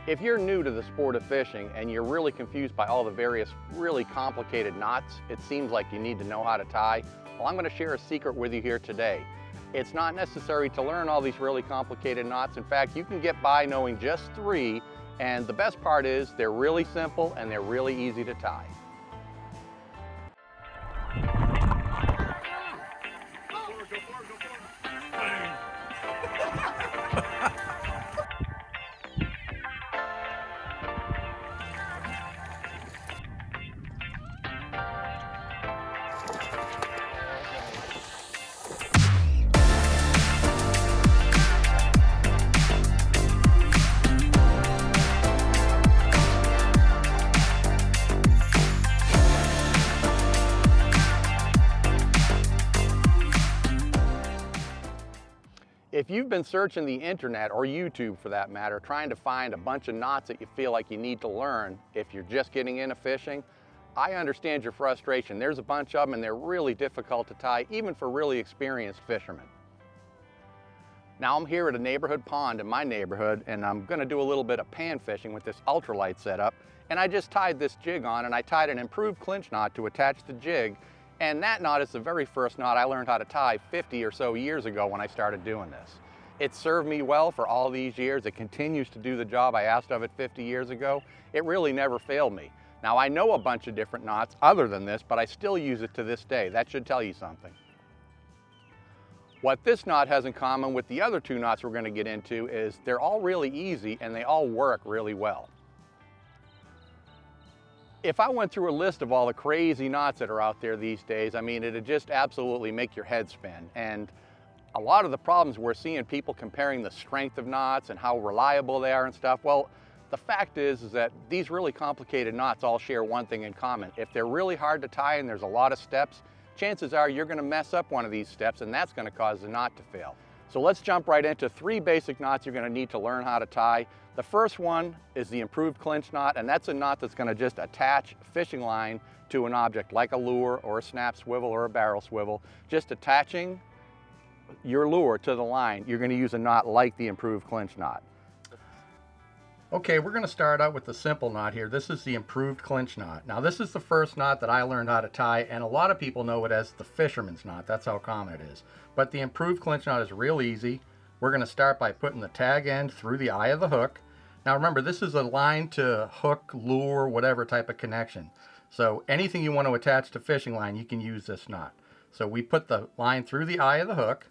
If you're new to the sport of fishing and you're really confused by all the various really complicated knots it seems like you need to know how to tie, well, I'm going to share a secret with you here today. It's not necessary to learn all these really complicated knots. In fact, you can get by knowing just 3, and the best part is they're really simple and they're really easy to tie. If you've been searching the internet, or YouTube for that matter, trying to find a bunch of knots that you feel like you need to learn if you're just getting into fishing, I understand your frustration. There's a bunch of them and they're really difficult to tie, even for really experienced fishermen. Now I'm here at a neighborhood pond in my neighborhood, and I'm going to do a little bit of pan fishing with this ultralight setup, and I just tied this jig on, and I tied an improved clinch knot to attach the jig. And that knot is the very first knot I learned how to tie 50 or so years ago when I started doing this. It served me well for all these years. It continues to do the job I asked of it 50 years ago. It really never failed me. Now I know a bunch of different knots other than this, but I still use it to this day. That should tell you something. What this knot has in common with the other 2 knots we're going to get into is they're all really easy and they all work really well. If I went through a list of all the crazy knots that are out there these days, I mean, it'd just absolutely make your head spin. And a lot of the problems we're seeing, people comparing the strength of knots and how reliable they are and stuff, well, the fact is that these really complicated knots all share one thing in common. If they're really hard to tie and there's a lot of steps, chances are you're going to mess up one of these steps, and that's going to cause the knot to fail. So let's jump right into 3 basic knots you're going to need to learn how to tie. The first one is the improved clinch knot, and that's a knot that's going to just attach fishing line to an object like a lure or a snap swivel or a barrel swivel. Just attaching your lure to the line, you're going to use a knot like the improved clinch knot. Okay, we're going to start out with the simple knot here. This is the improved clinch knot. Now this is the first knot that I learned how to tie, and a lot of people know it as the fisherman's knot. That's how common it is. But the improved clinch knot is real easy. We're going to start by putting the tag end through the eye of the hook. Now remember, this is a line to hook, lure, whatever type of connection. So anything you want to attach to fishing line, you can use this knot. So we put the line through the eye of the hook,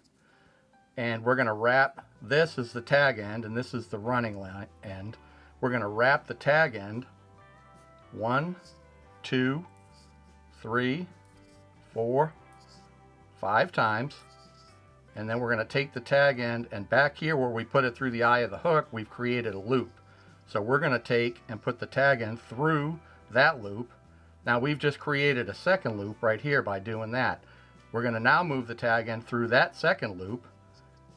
and we're going to wrap, this is the tag end and this is the running line end. We're going to wrap the tag end 1, 2, 3, 4, 5 times. And then we're going to take the tag end, and back here where we put it through the eye of the hook, we've created a loop. So we're going to take and put the tag end through that loop. Now we've just created a second loop right here by doing that. We're going to now move the tag end through that second loop,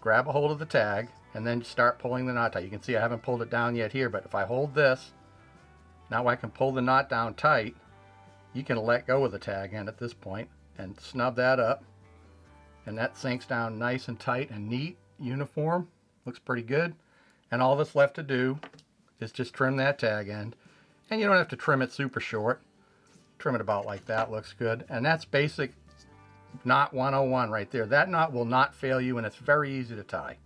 grab a hold of the tag, and then start pulling the knot tight. You can see I haven't pulled it down yet here, but if I hold this, now I can pull the knot down tight. You can let go of the tag end at this point and snub that up. And that sinks down nice and tight and neat, uniform. Looks pretty good. And all that's left to do is just trim that tag end. And you don't have to trim it super short. Trim it about like that, looks good. And that's basic knot 101 right there. That knot will not fail you, and it's very easy to tie.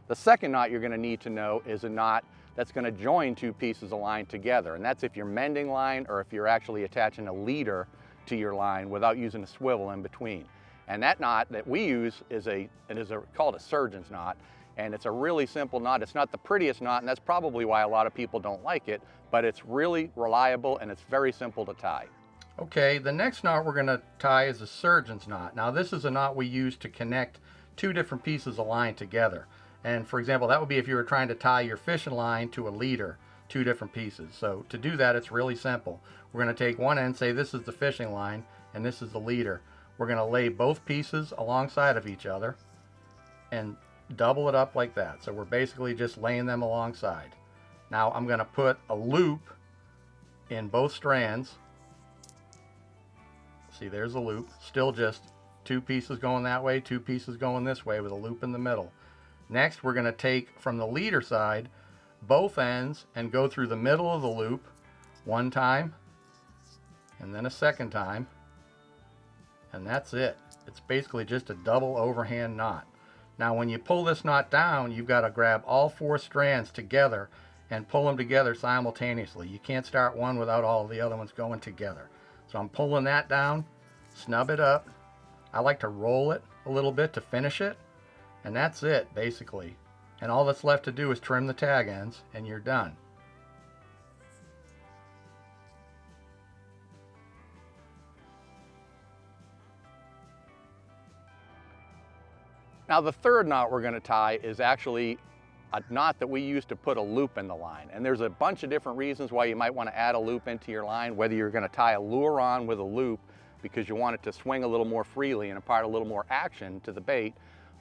The second knot you're going to need to know is a knot that's going to join 2 pieces of line together, and that's if you're mending line or if you're actually attaching a leader to your line without using a swivel in between. And that knot that we use is called a surgeon's knot, and it's a really simple knot. It's not the prettiest knot, and that's probably why a lot of people don't like it, but it's really reliable and it's very simple to tie. Okay, the next knot we're going to tie is a surgeon's knot. Now this is a knot we use to connect 2 different pieces of line together. And for example, that would be if you were trying to tie your fishing line to a leader, 2 different pieces. So to do that, it's really simple. We're going to take one end, say this is the fishing line, and this is the leader. We're going to lay both pieces alongside of each other and double it up like that. So we're basically just laying them alongside. Now I'm going to put a loop in both strands. See, there's a loop, still just 2 pieces going that way, 2 pieces going this way with a loop in the middle. Next, we're going to take from the leader side both ends and go through the middle of the loop one time and then a second time, and that's it. It's basically just a double overhand knot. Now when you pull this knot down, you've got to grab all 4 strands together and pull them together simultaneously. You can't start one without all the other ones going together. So I'm pulling that down, snub it up. I like to roll it a little bit to finish it, and that's it basically. And all that's left to do is trim the tag ends and you're done. Now the third knot we're going to tie is actually a knot that we use to put a loop in the line. And there's a bunch of different reasons why you might want to add a loop into your line, whether you're going to tie a lure on with a loop because you want it to swing a little more freely and impart a little more action to the bait.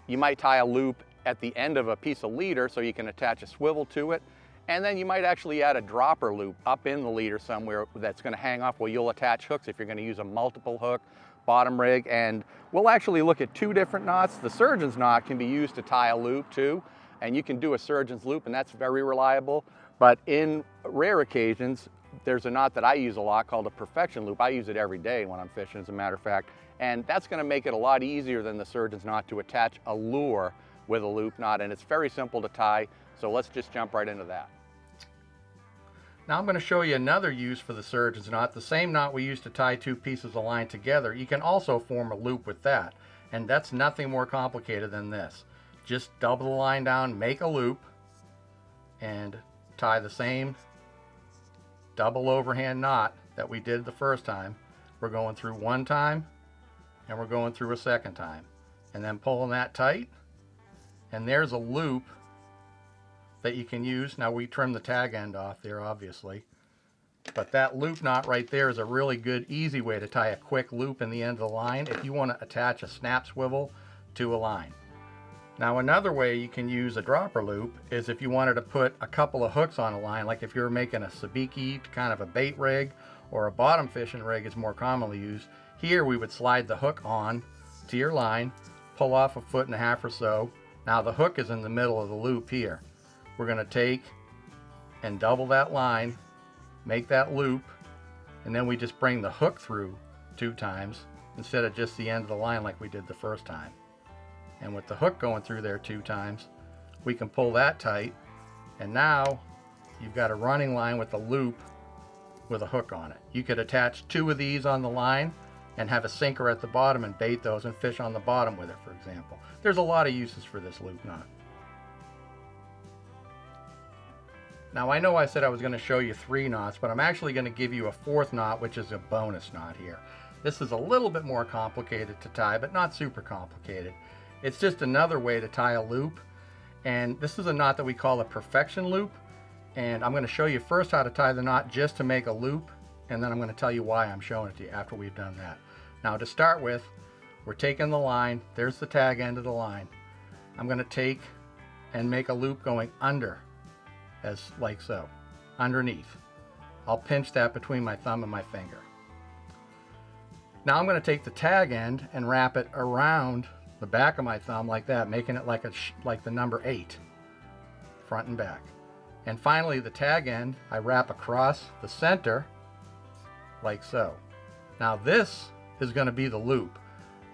You might tie a loop at the end of a piece of leader so you can attach a swivel to it. And then you might actually add a dropper loop up in the leader somewhere that's going to hang off where you'll attach hooks if you're going to use a multiple hook bottom rig. And we'll actually look at 2 different knots. The surgeon's knot can be used to tie a loop too, and you can do a surgeon's loop, and that's very reliable. But in rare occasions, there's a knot that I use a lot called a perfection loop. I use it every day when I'm fishing, as a matter of fact, and that's going to make it a lot easier than the surgeon's knot to attach a lure with a loop knot, and it's very simple to tie. So let's just jump right into that. Now I'm going to show you another use for the surgeon's knot. The same knot we use to tie 2 pieces of line together, you can also form a loop with that. And that's nothing more complicated than this. Just double the line down, make a loop, and tie the same double overhand knot that we did the first time. We're going through one time, and we're going through a second time. And then pulling that tight, and there's a loop that you can use. Now we trim the tag end off there obviously, but that loop knot right there is a really good easy way to tie a quick loop in the end of the line if you want to attach a snap swivel to a line. Now another way you can use a dropper loop is if you wanted to put a couple of hooks on a line, like if you're making a sabiki kind of a bait rig, or a bottom fishing rig is more commonly used. Here we would slide the hook on to your line, pull off 1.5 feet or so. Now the hook is in the middle of the loop here. We're going to take and double that line, make that loop, and then we just bring the hook through 2 times instead of just the end of the line like we did the first time. And with the hook going through there 2 times, we can pull that tight, and now you've got a running line with a loop with a hook on it. You could attach 2 of these on the line and have a sinker at the bottom and bait those and fish on the bottom with it, for example. There's a lot of uses for this loop knot. Now I know I said I was going to show you 3 knots, but I'm actually going to give you a 4th knot, which is a bonus knot here. This is a little bit more complicated to tie, but not super complicated. It's just another way to tie a loop, and this is a knot that we call a perfection loop, and I'm going to show you first how to tie the knot just to make a loop, and then I'm going to tell you why I'm showing it to you after we've done that. Now to start with, we're taking the line, there's the tag end of the line. I'm going to take and make a loop going under, as like so, underneath. I'll pinch that between my thumb and my finger. Now I'm going to take the tag end and wrap it around the back of my thumb like that, making it like the number 8, front and back. And finally the tag end I wrap across the center like so. Now this is going to be the loop.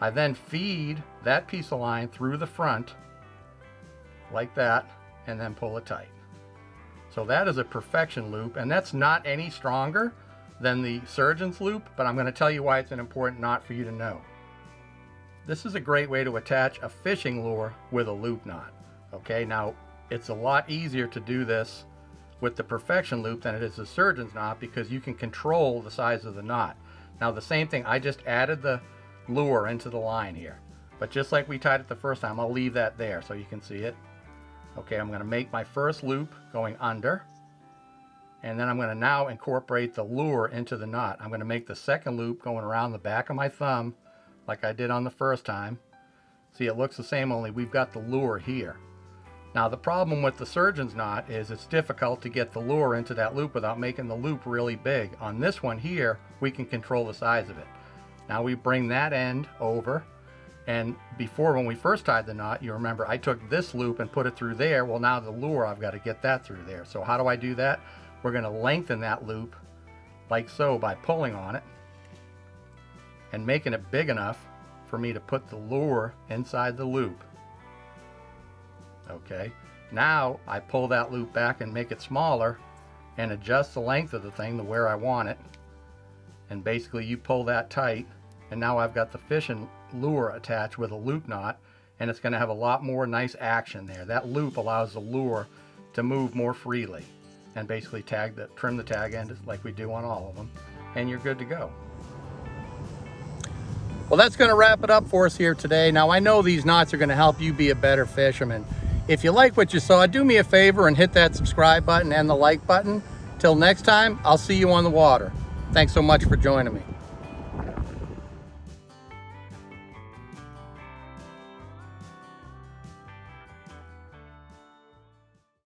I then feed that piece of line through the front like that and then pull it tight. So that is a perfection loop, and that's not any stronger than the surgeon's loop, but I'm going to tell you why it's an important knot for you to know. This is a great way to attach a fishing lure with a loop knot. Okay, now it's a lot easier to do this with the perfection loop than it is the surgeon's knot because you can control the size of the knot. Now the same thing, I just added the lure into the line here, but just like we tied it the first time, I'll leave that there so you can see it. Okay, I'm going to make my first loop going under, and then I'm going to now incorporate the lure into the knot. I'm going to make the second loop going around the back of my thumb like I did on the first time. See, it looks the same, only we've got the lure here. Now the problem with the surgeon's knot is it's difficult to get the lure into that loop without making the loop really big. On this one here, we can control the size of it. Now we bring that end over, And before, when we first tied the knot, you remember I took this loop and put it through there. Well, now the lure, I've got to get that through there. So how do I do that? We're going to lengthen that loop like so by pulling on it and making it big enough for me to put the lure inside the loop. Okay, now I pull that loop back and make it smaller and adjust the length of the thing to where I want it. And basically you pull that tight, and now I've got the fishing lure attached with a loop knot, and it's going to have a lot more nice action there. That loop allows the lure to move more freely, and basically trim the tag end like we do on all of them, and you're good to go. Well, that's going to wrap it up for us here today. Now, I know these knots are going to help you be a better fisherman. If you like what you saw, do me a favor and hit that subscribe button and the like button. Till next time, I'll see you on the water. Thanks so much for joining me.